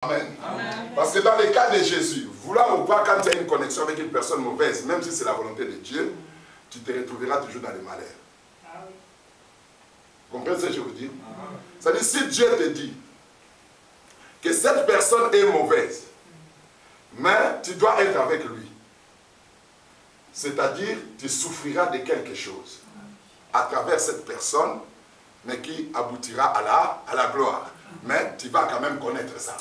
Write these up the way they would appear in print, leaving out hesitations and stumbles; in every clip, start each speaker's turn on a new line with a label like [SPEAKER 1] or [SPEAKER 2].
[SPEAKER 1] Amen. Amen. Parce que dans le cas de Jésus, vouloir ou pas, quand tu as une connexion avec une personne mauvaise, même si c'est la volonté de Dieu, tu te retrouveras toujours dans le malheur. Vous comprenez ce que je veux dire? C'est-à-dire, si Dieu te dit que cette personne est mauvaise, mais tu dois être avec lui, c'est-à-dire, tu souffriras de quelque chose à travers cette personne, mais qui aboutira à la gloire. Mais tu vas quand même connaître ça.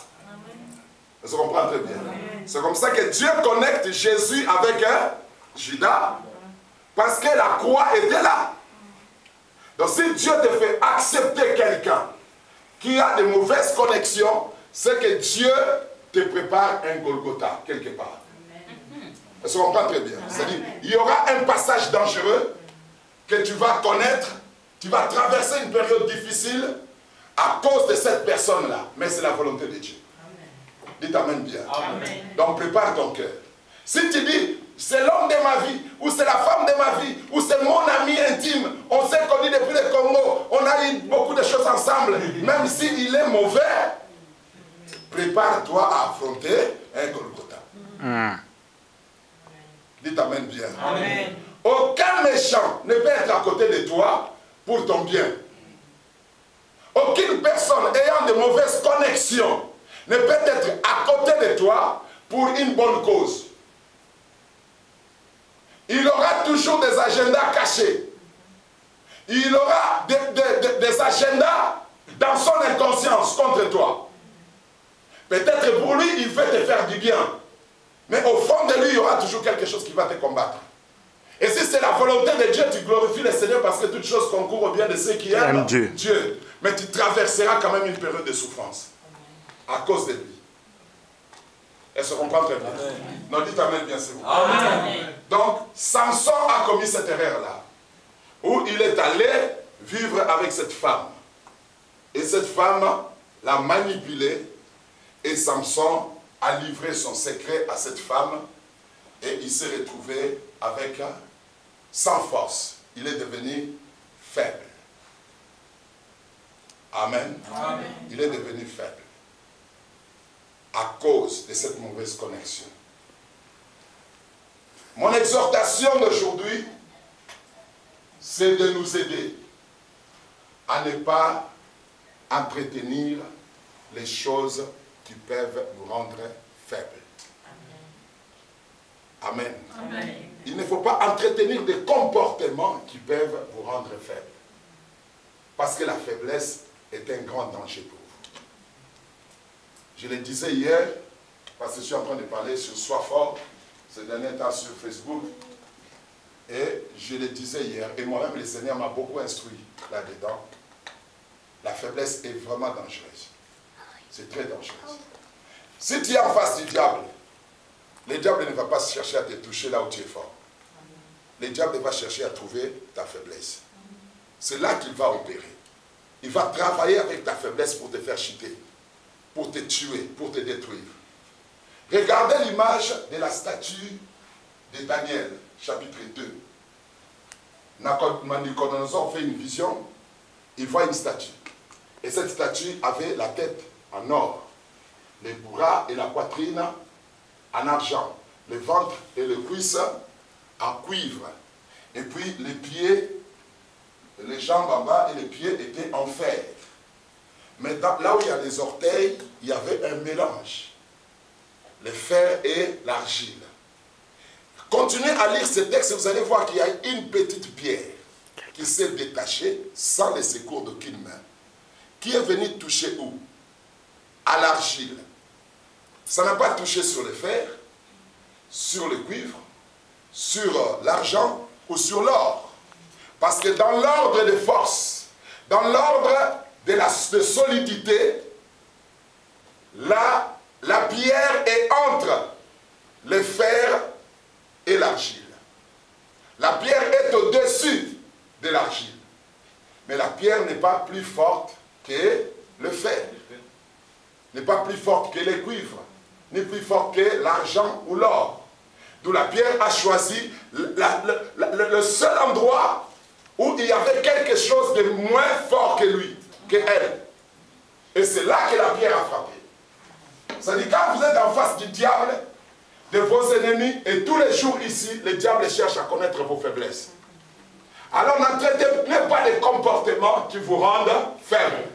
[SPEAKER 1] Vous comprenez très bien. C'est comme ça que Dieu connecte Jésus avec Judas. Parce que la croix était là. Donc si Dieu te fait accepter quelqu'un qui a de mauvaises connexions, c'est que Dieu te prépare un Golgotha quelque part. Vous comprenez très bien. C'est-à-dire, il y aura un passage dangereux que tu vas connaître. Tu vas traverser une période difficile à cause de cette personne-là. Mais c'est la volonté de Dieu. Dites Amen bien. Amen. Donc prépare ton cœur. Si tu dis, c'est l'homme de ma vie, ou c'est la femme de ma vie, ou c'est mon ami intime, on s'est connus depuis le Congo, on a eu beaucoup de choses ensemble, même s'il est mauvais, prépare-toi à affronter un Golgotha. Dites Amen bien. Amen. Aucun méchant ne peut être à côté de toi pour ton bien. Aucune personne ayant de mauvaises connexions ne peut être à côté de toi pour une bonne cause. Il aura toujours des agendas cachés. Il aura des agendas dans son inconscience contre toi. Peut-être pour lui, il veut te faire du bien. Mais au fond de lui, il y aura toujours quelque chose qui va te combattre. Et si c'est la volonté de Dieu, tu glorifies le Seigneur parce que toutes choses concourent au bien de ceux qui aiment Dieu. Mais tu traverseras quand même une période de souffrance à cause de lui. Elle se comprend très bien. Non, dites Amen bien, c'est vous. Amen. Donc, Samson a commis cette erreur-là, où il est allé vivre avec cette femme. Et cette femme l'a manipulé, et Samson a livré son secret à cette femme, et il s'est retrouvé avec sans force. Il est devenu faible. Amen. Amen. Il est devenu faible à cause de cette mauvaise connexion. Mon exhortation d'aujourd'hui, c'est de nous aider à ne pas entretenir les choses qui peuvent nous rendre faibles. Amen. Amen. Il ne faut pas entretenir des comportements qui peuvent vous rendre faibles. Parce que la faiblesse est un grand danger pour vous. Je le disais hier, parce que je suis en train de parler sur Sois fort, ces derniers temps sur Facebook, et je le disais hier, et moi-même le Seigneur m'a beaucoup instruit là-dedans. La faiblesse est vraiment dangereuse. C'est très dangereux. Si tu es en face du diable, le diable ne va pas chercher à te toucher là où tu es fort. Le diable va chercher à trouver ta faiblesse. C'est là qu'il va opérer. Il va travailler avec ta faiblesse pour te faire chuter, pour te tuer, pour te détruire. Regardez l'image de la statue de Daniel, chapitre 2. Nabuchodonosor fait une vision, il voit une statue. Et cette statue avait la tête en or, les bras et la poitrine en argent, le ventre et le cuisse en cuivre. Et puis les pieds, les jambes en bas et les pieds étaient en fer. Mais là où il y a les orteils, il y avait un mélange. Le fer et l'argile. Continuez à lire ce texte et vous allez voir qu'il y a une petite pierre qui s'est détachée sans le secours d'aucune main. Qui est venu toucher où? À l'argile. Ça n'a pas touché sur le fer, sur le cuivre, sur l'argent ou sur l'or. Parce que dans l'ordre de force, dans l'ordre de solidité, là, la pierre est entre le fer et l'argile. La pierre est au-dessus de l'argile. Mais la pierre n'est pas plus forte que le fer. N'est pas plus forte que le cuivre, ni plus forte que l'argent ou l'or. D'où la pierre a choisi le seul endroit où il y avait quelque chose de moins fort que lui, que elle. Et c'est là que la pierre a frappé. Ça dit, quand vous êtes en face du diable, de vos ennemis, et tous les jours ici, le diable cherche à connaître vos faiblesses. Alors n'entretenez pas des comportements qui vous rendent faibles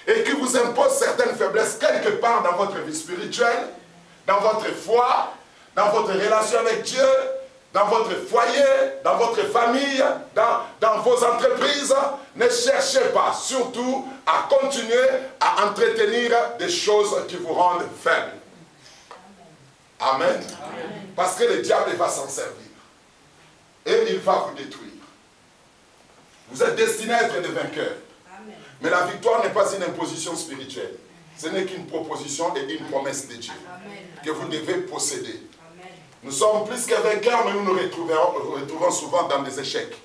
[SPEAKER 1] et qui vous imposent certaines faiblesses quelque part dans votre vie spirituelle, dans votre foi, dans votre relation avec Dieu, dans votre foyer, dans votre famille, dans vos entreprises. Ne cherchez pas surtout à continuer à entretenir des choses qui vous rendent faibles. Amen. Amen. Parce que le diable va s'en servir et il va vous détruire. Vous êtes destinés à être des vainqueurs. Amen. Mais la victoire n'est pas une imposition spirituelle. Ce n'est qu'une proposition et une promesse de Dieu. Amen. Que vous devez posséder. Amen. Nous sommes plus que vainqueurs, mais nous nous retrouvons souvent dans des échecs.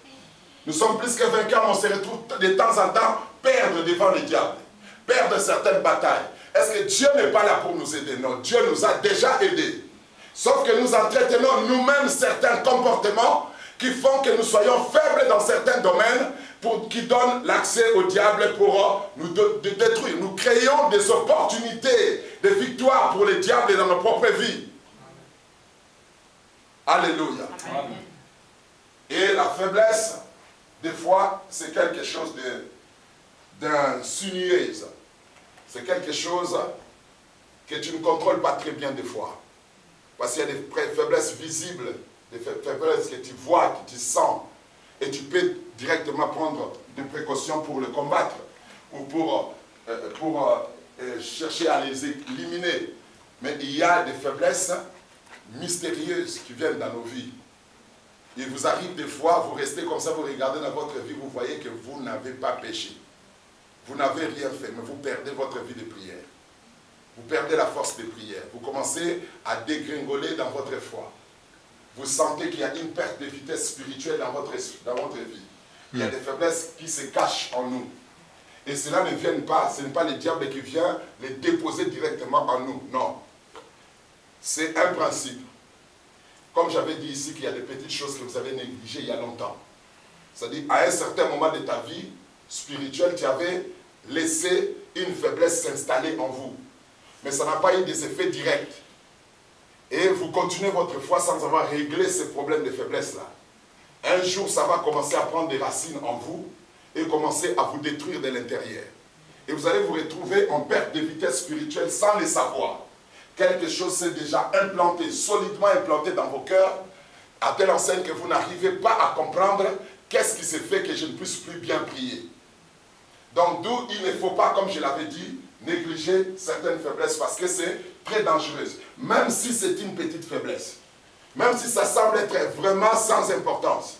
[SPEAKER 1] Nous sommes plus que vainqueurs, mais on se retrouve de temps en temps perdre devant le diable. Perdre certaines batailles. Est-ce que Dieu n'est pas là pour nous aider? Non, Dieu nous a déjà aidés. Sauf que nous entretenons nous-mêmes certains comportements qui font que nous soyons faibles dans certains domaines, qui donnent l'accès au diable pour nous détruire. Nous créons des opportunités de victoire pour le diable dans nos propres vies. Alléluia. Amen. Et la faiblesse, des fois, c'est quelque chose d'insinueuse. C'est quelque chose que tu ne contrôles pas très bien des fois. Parce qu'il y a des faiblesses visibles, des faiblesses que tu vois, que tu sens, et tu peux directement prendre des précautions pour le combattre, ou pour chercher à les éliminer. Mais il y a des faiblesses mystérieuses qui viennent dans nos vies. Il vous arrive des fois, vous restez comme ça, vous regardez dans votre vie, vous voyez que vous n'avez pas péché. Vous n'avez rien fait, mais vous perdez votre vie de prière. Vous perdez la force de prière. Vous commencez à dégringoler dans votre foi. Vous sentez qu'il y a une perte de vitesse spirituelle dans votre vie. Il y a des faiblesses qui se cachent en nous. Et cela ne vient pas, ce n'est pas le diable qui vient les déposer directement en nous. Non. C'est un principe. Comme j'avais dit ici qu'il y a des petites choses que vous avez négligées il y a longtemps. C'est-à-dire, à un certain moment de ta vie spirituelle, tu avais laissé une faiblesse s'installer en vous. Mais ça n'a pas eu des effets directs. Et vous continuez votre foi sans avoir réglé ces problèmes de faiblesse-là. Un jour, ça va commencer à prendre des racines en vous et commencer à vous détruire de l'intérieur. Et vous allez vous retrouver en perte de vitesse spirituelle sans le savoir. Quelque chose s'est déjà implanté, solidement implanté dans vos cœurs, à telle enseigne que vous n'arrivez pas à comprendre qu'est-ce qui se fait que je ne puisse plus bien prier. Donc d'où il ne faut pas, comme je l'avais dit, négliger certaines faiblesses parce que c'est très dangereux. Même si c'est une petite faiblesse, même si ça semble être vraiment sans importance,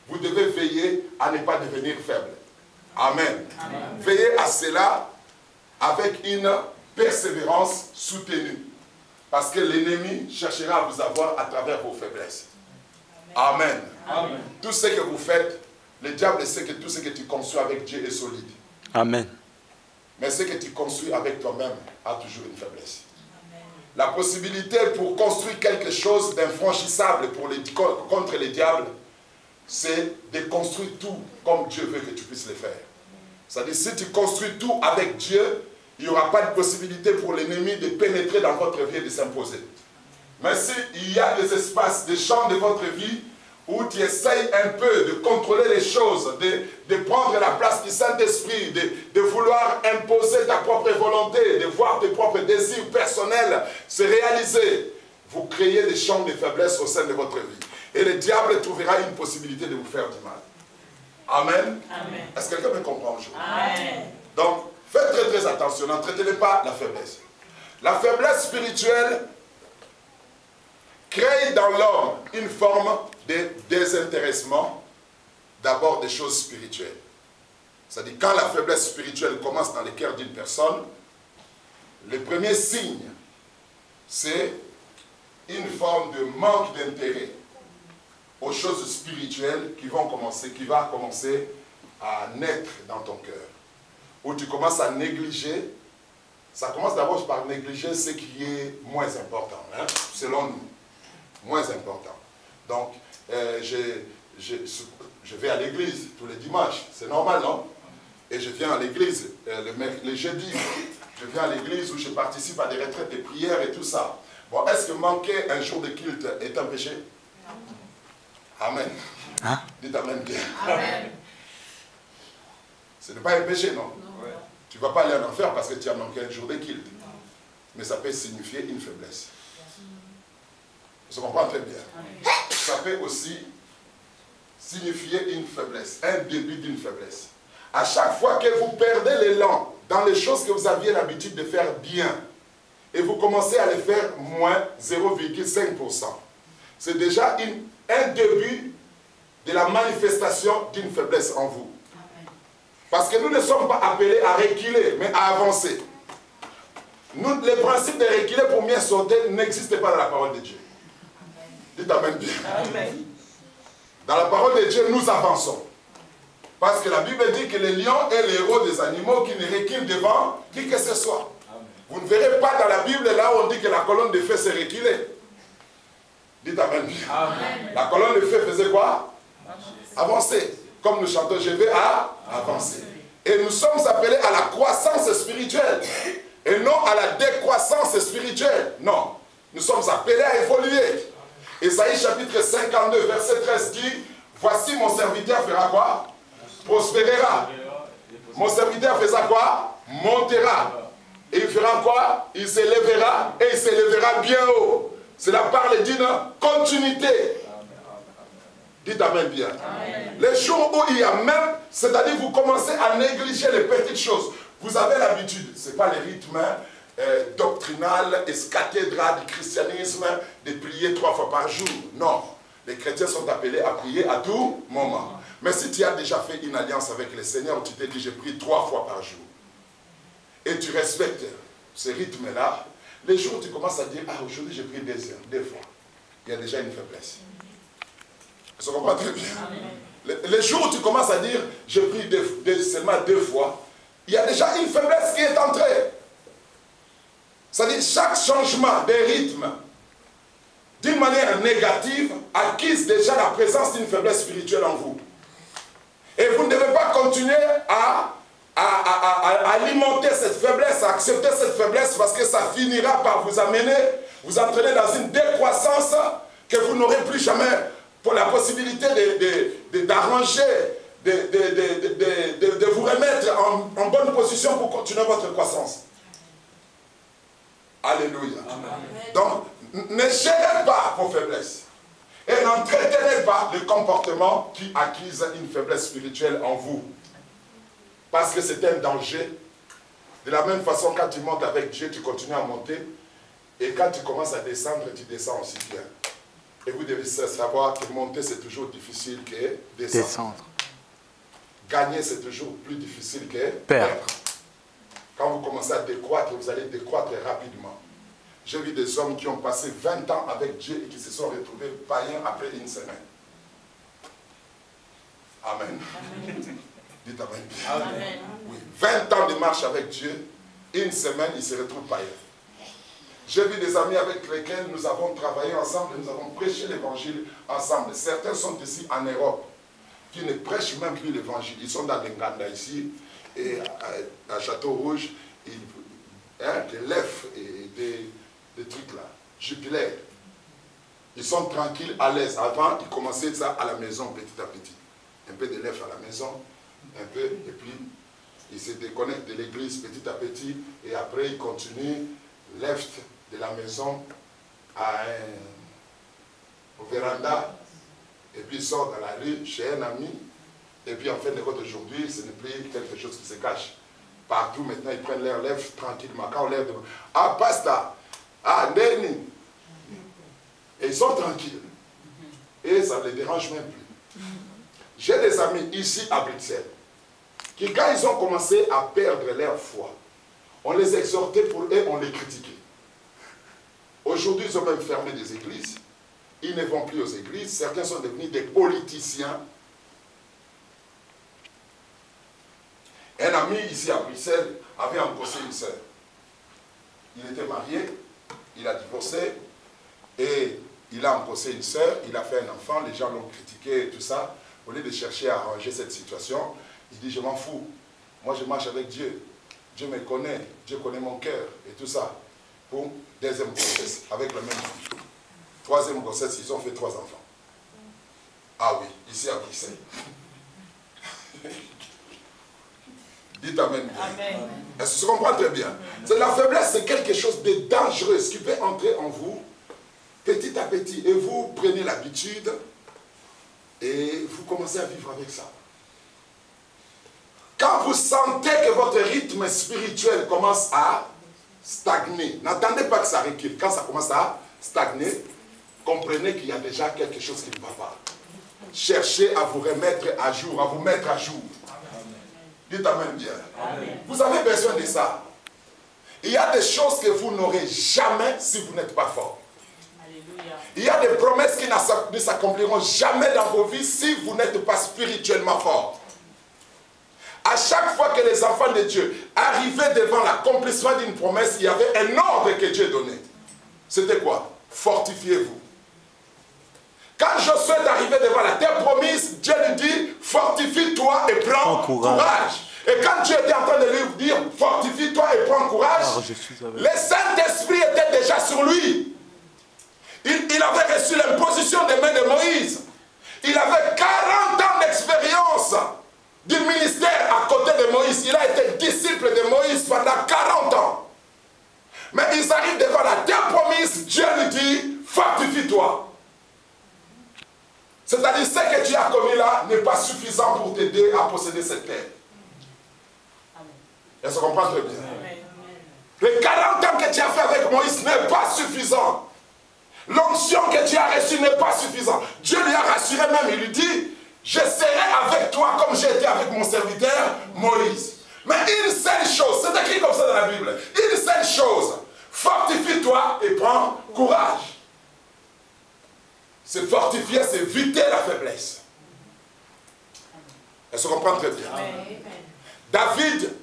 [SPEAKER 1] vous devez veiller à ne pas devenir faible. Amen. Amen. Veillez à cela avec une persévérance soutenue. Parce que l'ennemi cherchera à vous avoir à travers vos faiblesses. Amen. Amen. Tout ce que vous faites, le diable sait que tout ce que tu construis avec Dieu est solide. Amen. Mais ce que tu construis avec toi-même a toujours une faiblesse. Amen. La possibilité pour construire quelque chose d'infranchissable contre les diables, c'est de construire tout comme Dieu veut que tu puisses le faire. C'est-à-dire, si tu construis tout avec Dieu, il n'y aura pas de possibilité pour l'ennemi de pénétrer dans votre vie et de s'imposer. Mais s'il y a des espaces, des champs de votre vie où tu essayes un peu de contrôler les choses, de prendre la place du Saint-Esprit, de vouloir imposer ta propre volonté, de voir tes propres désirs personnels se réaliser, vous créez des champs de faiblesse au sein de votre vie. Et le diable trouvera une possibilité de vous faire du mal. Amen. Amen. Est-ce que quelqu'un me comprend aujourd'hui? Amen. Donc, faites très très attention, n'entretenez pas la faiblesse. La faiblesse spirituelle crée dans l'homme une forme de désintéressement d'abord des choses spirituelles. C'est-à-dire quand la faiblesse spirituelle commence dans le cœur d'une personne, le premier signe, c'est une forme de manque d'intérêt aux choses spirituelles qui va commencer à naître dans ton cœur. Où tu commences à négliger, ça commence d'abord par négliger ce qui est moins important, hein, selon nous, moins important. Donc, je vais à l'église tous les dimanches, c'est normal, non? Et je viens à l'église le jeudi, Je viens à l'église où je participe à des retraites de prières et tout ça. Bon, est-ce que manquer un jour de culte est un péché? Amen.
[SPEAKER 2] Hein?
[SPEAKER 1] Dites Amen bien.
[SPEAKER 3] Amen.
[SPEAKER 1] Ce n'est pas un péché, non?
[SPEAKER 3] Ouais.
[SPEAKER 1] Tu ne vas pas aller en enfer parce que tu as manqué un jour de culte. Mais ça peut signifier une faiblesse. Je comprends très bien. Ça peut aussi signifier une faiblesse, un début d'une faiblesse. À chaque fois que vous perdez l'élan dans les choses que vous aviez l'habitude de faire bien, et vous commencez à les faire moins 0,5%, c'est déjà un début de la manifestation d'une faiblesse en vous. Parce que nous ne sommes pas appelés à reculer, mais à avancer. Nous, le principe de reculer pour mieux sauter n'existe pas dans la parole de Dieu. Dites Amen bien.
[SPEAKER 3] Amen.
[SPEAKER 1] Dans la parole de Dieu, nous avançons. Parce que la Bible dit que le lion est l'héros des animaux qui ne reculent devant qui que ce soit. Amen. Vous ne verrez pas dans la Bible là où on dit que la colonne de feu s'est reculée. Dites Amen bien. Amen. La colonne de feu faisait quoi? Avancer. Comme nous chantons, je vais avancer. Et nous sommes appelés à la croissance spirituelle. Et non à la décroissance spirituelle. Non. Nous sommes appelés à évoluer. Ésaïe chapitre 52, verset 13 dit, voici mon serviteur fera quoi? Prospérera. Mon serviteur faisait quoi? Montera. Et il fera quoi? Il s'élèvera et il s'élèvera bien haut. Cela parle d'une continuité. Dites Amen bien. Amen. Les jours où il y a même, c'est-à-dire vous commencez à négliger les petites choses. Vous avez l'habitude, ce n'est pas les rythmes doctrinal, ex-cathédrale du christianisme, de prier 3 fois par jour. Non. Les chrétiens sont appelés à prier à tout moment. Mais si tu as déjà fait une alliance avec le Seigneur, tu t'es dit, je prie 3 fois par jour. Et tu respectes ce rythme-là, les jours où tu commences à dire, ah, aujourd'hui j'ai pris 2 heures, 2 fois. Il y a déjà une faiblesse. Ça comprend très bien. Les jours où tu commences à dire, je prie seulement 2 fois, il y a déjà une faiblesse qui est entrée. C'est-à-dire chaque changement de rythme d'une manière négative acquise déjà la présence d'une faiblesse spirituelle en vous. Et vous ne devez pas continuer à alimenter cette faiblesse, à accepter cette faiblesse parce que ça finira par vous amener, vous entraîner dans une décroissance que vous n'aurez plus jamais pour la possibilité d'arranger, de vous remettre en bonne position pour continuer votre croissance. Alléluia. Amen. Donc, ne gérez pas vos faiblesses. Et n'entretenez pas le comportement qui acquise une faiblesse spirituelle en vous. Parce que c'est un danger. De la même façon, quand tu montes avec Dieu, tu continues à monter. Et quand tu commences à descendre, tu descends aussi bien. Et vous devez savoir que monter, c'est toujours difficile que descendre. Gagner, c'est toujours plus difficile que perdre. Quand vous commencez à décroître, vous allez décroître rapidement. J'ai vu des hommes qui ont passé 20 ans avec Dieu et qui se sont retrouvés païens après une semaine. Amen. Amen. Dites Amen. Amen. Oui. 20 ans de marche avec Dieu, une semaine, ils se retrouvent païens. J'ai vu des amis avec lesquels nous avons travaillé ensemble et nous avons prêché l'évangile ensemble. Certains sont ici en Europe, qui ne prêchent même plus l'évangile. Ils sont dans des Nganda ici, et à Château Rouge, des lèvres et des trucs là, jupilaires. Ils sont tranquilles, à l'aise. Avant, ils commençaient ça à la maison, petit à petit. Un peu de lèvres à la maison, un peu, et puis ils se déconnectent de l'église petit à petit, et après ils continuent, left de la maison au véranda, et puis ils sortent dans la rue chez un ami, et puis en fin de compte aujourd'hui, ce n'est plus quelque chose qui se cache. Partout maintenant, ils prennent leurs lèvres tranquillement. Quand on lève devant, ah, pasta, ah, Neni. Et ils sont tranquilles. Et ça ne les dérange même plus. J'ai des amis ici à Bruxelles, qui quand ils ont commencé à perdre leur foi, on les exhortait pour eux, on les critiquait. Aujourd'hui, ils ont même fermé des églises. Ils ne vont plus aux églises. Certains sont devenus des politiciens. Un ami ici à Bruxelles avait engrossé une sœur. Il était marié, il a divorcé et il a engrossé une sœur, il a fait un enfant, les gens l'ont critiqué et tout ça. Au lieu de chercher à arranger cette situation, il dit je m'en fous, moi je marche avec Dieu. Dieu me connaît, Dieu connaît mon cœur et tout ça. Pour deuxième grossesse, avec la même fille. Troisième grossesse, ils ont fait 3 enfants. Ah oui, ici à Bruxelles. Dites Amen. Amen. Est-ce que tu comprends très bien? C'est la faiblesse, c'est quelque chose de dangereux qui peut entrer en vous petit à petit. Et vous prenez l'habitude et vous commencez à vivre avec ça. Quand vous sentez que votre rythme spirituel commence à stagner, n'attendez pas que ça recule. Quand ça commence à stagner, comprenez qu'il y a déjà quelque chose qui ne va pas. Cherchez à vous remettre à jour, à vous mettre à jour. Dites Amen bien. Amen. Vous avez besoin de ça. Il y a des choses que vous n'aurez jamais si vous n'êtes pas fort. Alléluia. Il y a des promesses qui ne s'accompliront jamais dans vos vies si vous n'êtes pas spirituellement fort. À chaque fois que les enfants de Dieu arrivaient devant l'accomplissement d'une promesse, il y avait un ordre que Dieu donnait. C'était quoi? Fortifiez-vous. Quand Josué est arrivé devant la terre promise, Dieu lui dit, fortifie-toi et prends courage. Et quand Dieu était en train de lui dire, fortifie-toi et prends courage, le Saint-Esprit était déjà sur lui. Il avait reçu l'imposition des mains de Moïse. Il avait 40 ans d'expérience du ministère à côté de Moïse. Il a été disciple de Moïse pendant 40 ans. Mais ils arrivent devant la terre promise, Dieu lui dit, fortifie-toi. C'est-à-dire, ce que tu as commis là n'est pas suffisant pour t'aider à posséder cette terre. Elle se comprend très bien. Amen. Les 40 ans que tu as fait avec Moïse n'est pas suffisant. L'onction que tu as reçue n'est pas suffisante. Dieu lui a rassuré même, il lui dit, je serai avec toi comme j'ai été avec mon serviteur Moïse. Mais une seule chose, c'est écrit comme ça dans la Bible, une seule chose, fortifie-toi et prends courage. Se fortifier, c'est éviter la faiblesse. Elle se comprend très bien. Amen. David,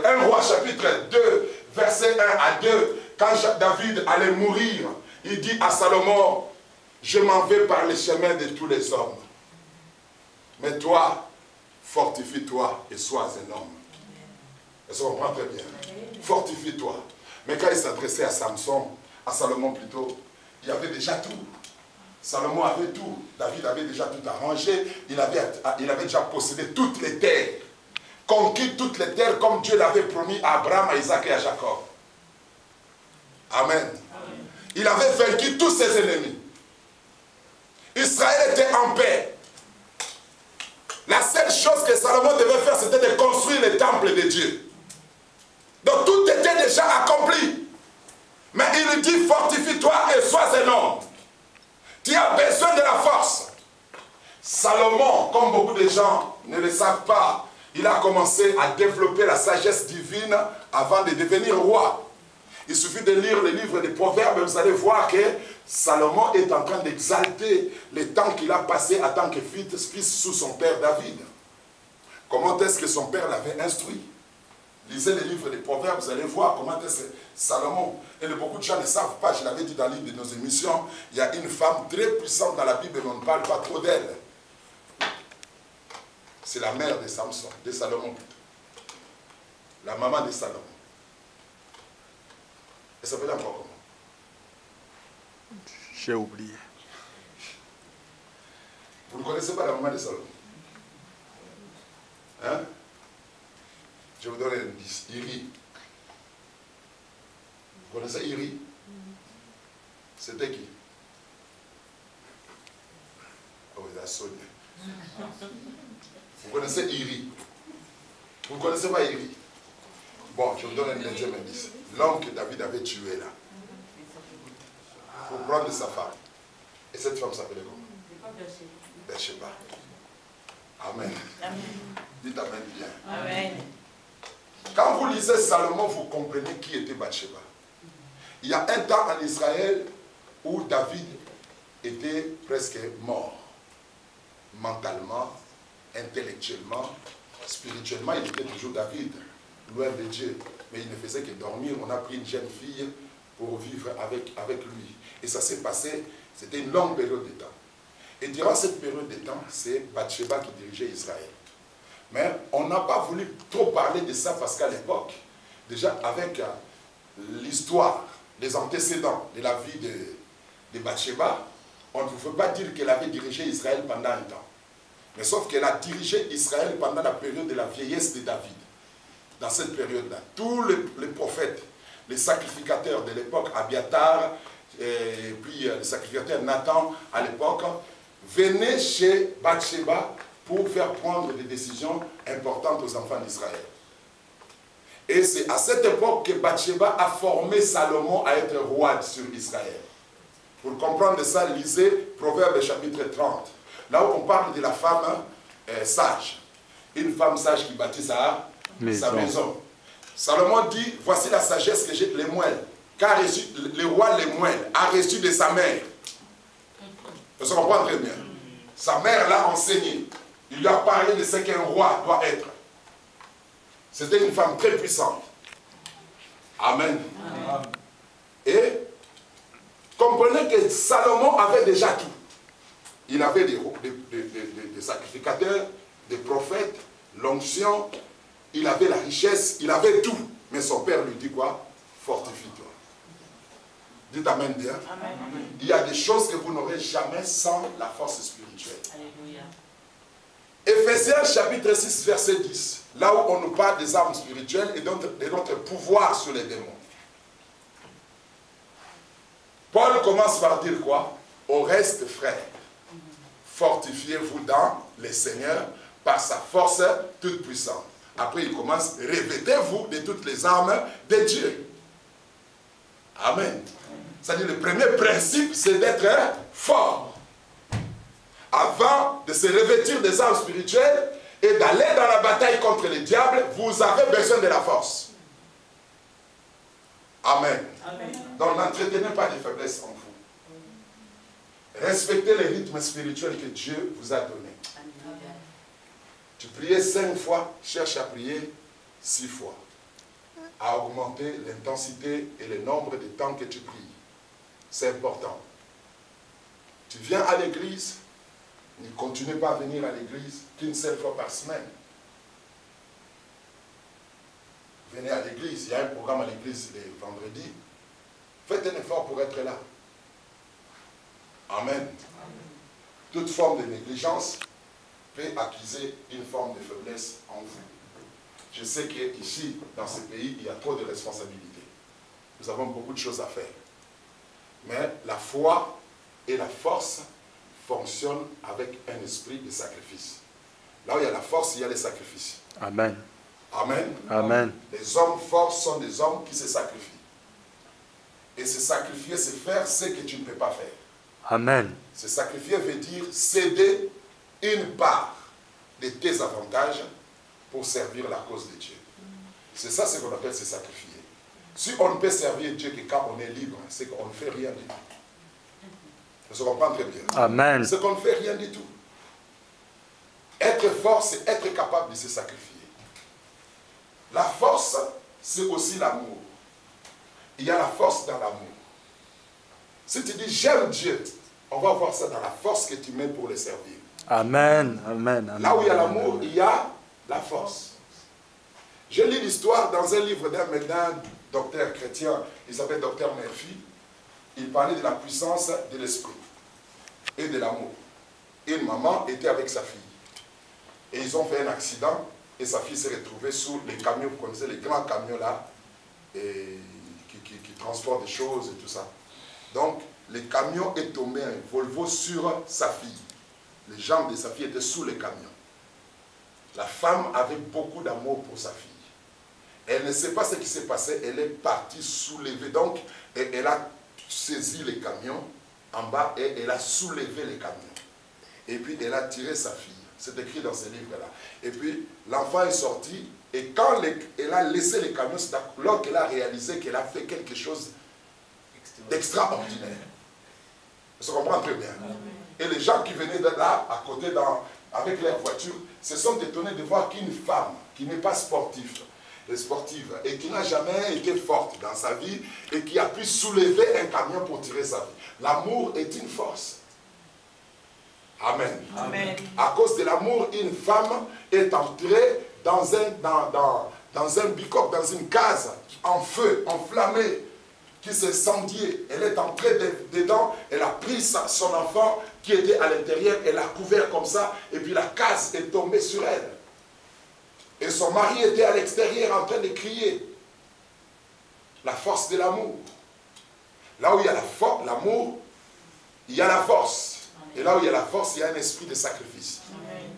[SPEAKER 1] 1 Roi chapitre 2, verset 1 à 2, quand David allait mourir, il dit à Salomon, je m'en vais par les chemins de tous les hommes. Mais toi, fortifie-toi et sois un homme. Elle se comprend très bien. Fortifie-toi. Mais quand il s'adressait à Samson, à Salomon plutôt, il y avait déjà tout. Salomon avait tout. David avait déjà tout arrangé. Il avait déjà possédé toutes les terres. Conquis toutes les terres comme Dieu l'avait promis à Abraham, à Isaac et à Jacob. Amen. Amen. Il avait vaincu tous ses ennemis. Israël était en paix. La seule chose que Salomon devait faire, c'était de construire le temple de Dieu. Donc tout était déjà accompli. Mais il lui dit, fortifie-toi et sois un homme. Tu as besoin de la force. Salomon, comme beaucoup de gens ne le savent pas, il a commencé à développer la sagesse divine avant de devenir roi. Il suffit de lire le livre des Proverbes et vous allez voir que Salomon est en train d'exalter le temps qu'il a passé en tant que fils sous son père David. Comment est-ce que son père l'avait instruit? Lisez le livre des Proverbes, vous allez voir comment est-ce que Salomon, et beaucoup de gens ne savent pas, je l'avais dit dans l'une de nos émissions, il y a une femme très puissante dans la Bible, mais on ne parle pas trop d'elle. C'est la mère de Samson, de Salomon plutôt. La maman de Salomon. Elle s'appelle encore comment?
[SPEAKER 2] J'ai oublié.
[SPEAKER 1] Vous ne connaissez pas la maman de Salomon? Hein? Je vous donne un indice. Iri. Vous connaissez Iri? C'était qui? Oh, il a sonné. Vous connaissez Iri? Vous ne connaissez pas Iri? Bon, je vous donne un deuxième indice. L'homme que David avait tué là, pour prendre sa femme. Et cette femme s'appelait comment? Bathsheba. Amen. Amen. Dites Amen bien. Amen. Quand vous lisez Salomon, vous comprenez qui était Bathsheba. Il y a un temps en Israël où David était presque mort. Mentalement, intellectuellement, spirituellement, il était toujours David, loin de Dieu. Mais il ne faisait que dormir. On a pris une jeune fille pour vivre avec lui. Et ça s'est passé, c'était une longue période de temps. Et durant cette période de temps, c'est Bathsheba qui dirigeait Israël. Mais on n'a pas voulu trop parler de ça parce qu'à l'époque, déjà avec l'histoire, les antécédents de la vie de Bathsheba, on ne pouvait pas dire qu'elle avait dirigé Israël pendant un temps. Mais sauf qu'elle a dirigé Israël pendant la période de la vieillesse de David. Dans cette période-là, tous les prophètes, les sacrificateurs de l'époque, Abiatar, et puis le sacrificateur Nathan à l'époque, venaient chez Bathsheba pour faire prendre des décisions importantes aux enfants d'Israël. Et c'est à cette époque que Bathsheba a formé Salomon à être roi sur Israël. Pour comprendre ça, lisez Proverbe chapitre 30. Là où on parle de la femme sage. Une femme sage qui bâtit sa maison. Salomon dit, voici la sagesse que j'ai, les moelles. Car le roi les moelles a reçu de sa mère. Vous comprenez très bien. Sa mère l'a enseigné. Il lui a parlé de ce qu'un roi doit être. C'était une femme très puissante. Amen. Amen. Et comprenez que Salomon avait déjà tout. Il avait des sacrificateurs, des prophètes, l'onction, il avait la richesse, il avait tout. Mais son père lui dit quoi? Fortifie-toi. Dites Amen bien. Amen. Il y a des choses que vous n'aurez jamais sans la force spirituelle. Alléluia. Éphésiens chapitre 6 verset 10. Là où on nous parle des armes spirituelles et de notre pouvoir sur les démons. Paul commence par dire quoi? Au reste, frères, fortifiez-vous dans le Seigneur par sa force toute puissante. Après, il commence, revêtez-vous de toutes les armes de Dieu. Amen. C'est-à-dire, le premier principe, c'est d'être fort. Avant de se revêtir des armes spirituelles et d'aller dans la bataille contre le diable, vous avez besoin de la force. Amen. Amen. Donc, n'entretenez pas de faiblesse en vous. Respectez les rythmes spirituels que Dieu vous a donnés. Tu priais 5 fois, cherche à prier 6 fois. À augmenter l'intensité et le nombre de temps que tu pries. C'est important. Tu viens à l'église, ne continue pas à venir à l'église qu'une seule fois par semaine. Venez à l'église, il y a un programme à l'église les vendredis. Faites un effort pour être là. Amen. Toute forme de négligence peut accuser une forme de faiblesse en vous. Je sais qu'ici, dans ce pays, il y a trop de responsabilités. Nous avons beaucoup de choses à faire. Mais la foi et la force fonctionnent avec un esprit de sacrifice. Là où il y a la force, il y a les sacrifices.
[SPEAKER 2] Amen.
[SPEAKER 1] Amen.
[SPEAKER 2] Amen.
[SPEAKER 1] Les hommes forts sont des hommes qui se sacrifient. Et se sacrifier, c'est faire ce que tu ne peux pas faire.
[SPEAKER 2] Amen.
[SPEAKER 1] Se sacrifier veut dire céder une part de tes avantages pour servir la cause de Dieu. C'est ça ce qu'on appelle se sacrifier. Si on ne peut servir Dieu que quand on est libre, c'est qu'on ne fait rien du tout. Vous comprenez très bien.
[SPEAKER 2] Amen.
[SPEAKER 1] C'est qu'on ne fait rien du tout. Être fort, c'est être capable de se sacrifier. La force, c'est aussi l'amour. Il y a la force dans l'amour. Si tu dis j'aime Dieu, on va voir ça dans la force que tu mets pour le servir.
[SPEAKER 2] Amen. Amen. Amen.
[SPEAKER 1] Là où il y a l'amour, il y a la force. Je lis l'histoire dans un livre d'un docteur chrétien, il s'appelle docteur Murphy. Il parlait de la puissance de l'esprit et de l'amour. Une maman était avec sa fille. Et ils ont fait un accident et sa fille s'est retrouvée sous les camions, vous connaissez les grands camions là, et qui transportent des choses et tout ça. Donc, le camion est tombé, un Volvo, sur sa fille. Les jambes de sa fille étaient sous les camions. La femme avait beaucoup d'amour pour sa fille. Elle ne sait pas ce qui s'est passé, elle est partie soulevée. Donc, elle a saisi les camions en bas et elle a soulevé les camions. Et puis, elle a tiré sa fille. C'est écrit dans ce livre-là. Et puis, l'enfant est sorti et quand elle a laissé les camions, c'est alors qu'elle a réalisé qu'elle a fait quelque chose d'extraordinaire. Vous comprenez très bien. Et les gens qui venaient de là, à côté, avec leur voiture, se sont étonnés de voir qu'une femme qui n'est pas sportive et qui n'a jamais été forte dans sa vie et qui a pu soulever un camion pour tirer sa vie. L'amour est une force. Amen.
[SPEAKER 3] Amen.
[SPEAKER 1] À cause de l'amour, une femme est entrée dans un bicoque, dans une case en feu, enflammée, qui s'incendiait. Elle est entrée dedans, elle a pris son enfant qui était à l'intérieur, elle l'a couvert comme ça, et puis la case est tombée sur elle. Et son mari était à l'extérieur en train de crier. La force de l'amour. Là où il y a l'amour, il y a la force. Et là où il y a la force, il y a un esprit de sacrifice.
[SPEAKER 3] Amen.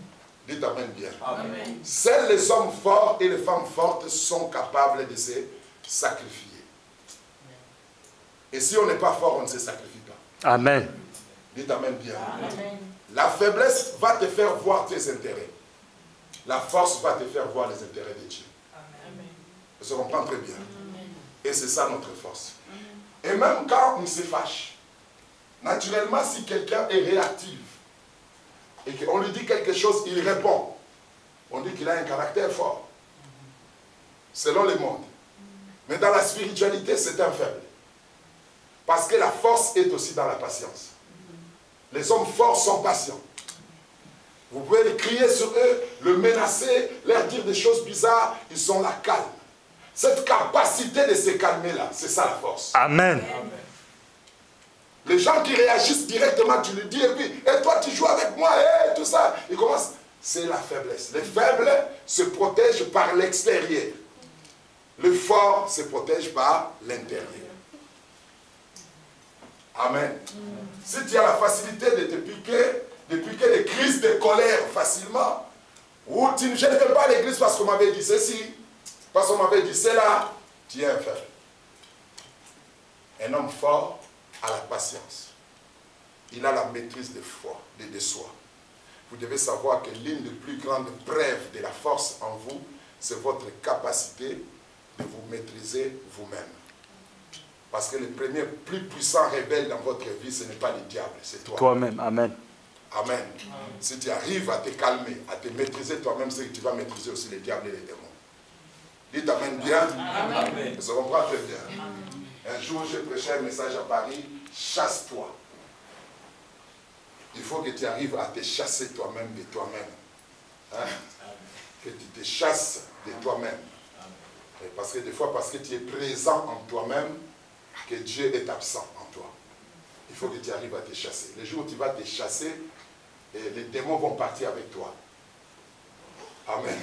[SPEAKER 1] Dites Amen bien.
[SPEAKER 3] Amen.
[SPEAKER 1] Seuls les hommes forts et les femmes fortes sont capables de se sacrifier. Et si on n'est pas fort, on ne se sacrifie pas.
[SPEAKER 2] Amen.
[SPEAKER 1] Dites Amen bien.
[SPEAKER 3] Amen.
[SPEAKER 1] La faiblesse va te faire voir tes intérêts. La force va te faire voir les intérêts de Dieu.
[SPEAKER 3] Amen.
[SPEAKER 1] Je comprends très bien. Et c'est ça notre force. Et même quand on se fâche, naturellement, si quelqu'un est réactif et qu'on lui dit quelque chose, il répond. On dit qu'il a un caractère fort. Selon le monde. Mais dans la spiritualité, c'est un faible. Parce que la force est aussi dans la patience. Les hommes forts sont patients. Vous pouvez les crier sur eux, le menacer, leur dire des choses bizarres, ils sont là calmes. Cette capacité de se calmer là, c'est ça la force.
[SPEAKER 2] Amen.
[SPEAKER 1] Les gens qui réagissent directement, tu lui dis, et toi tu joues avec moi, et tout ça. Ils commencent. C'est la faiblesse. Les faibles se protègent par l'extérieur. Le fort se protège par l'intérieur. Amen. Si tu as la facilité de te piquer des crises de colère facilement, ou je ne vais pas à l'église parce qu'on m'avait dit ceci, parce qu'on m'avait dit cela, tu es un faible. Un homme fort a la patience. Il a la maîtrise de soi. Vous devez savoir que l'une des plus grandes preuves de la force en vous, c'est votre capacité de vous maîtriser vous-même. Parce que le premier plus puissant rebelle dans votre vie, ce n'est pas le diable, c'est toi.
[SPEAKER 2] Toi-même. Amen.
[SPEAKER 1] Amen. Si tu arrives à te calmer, à te maîtriser toi-même, c'est que tu vas maîtriser aussi les diables et les démons. Dites Amen bien.
[SPEAKER 3] Amen.
[SPEAKER 1] Je comprends très bien. Un jour, j'ai prêché un message à Paris, chasse-toi. Il faut que tu arrives à te chasser toi-même de toi-même. Hein? Que tu te chasses de toi-même. Parce que des fois, parce que tu es présent en toi-même, que Dieu est absent en toi. Il faut que tu arrives à te chasser. Le jour où tu vas te chasser, les démons vont partir avec toi. Amen.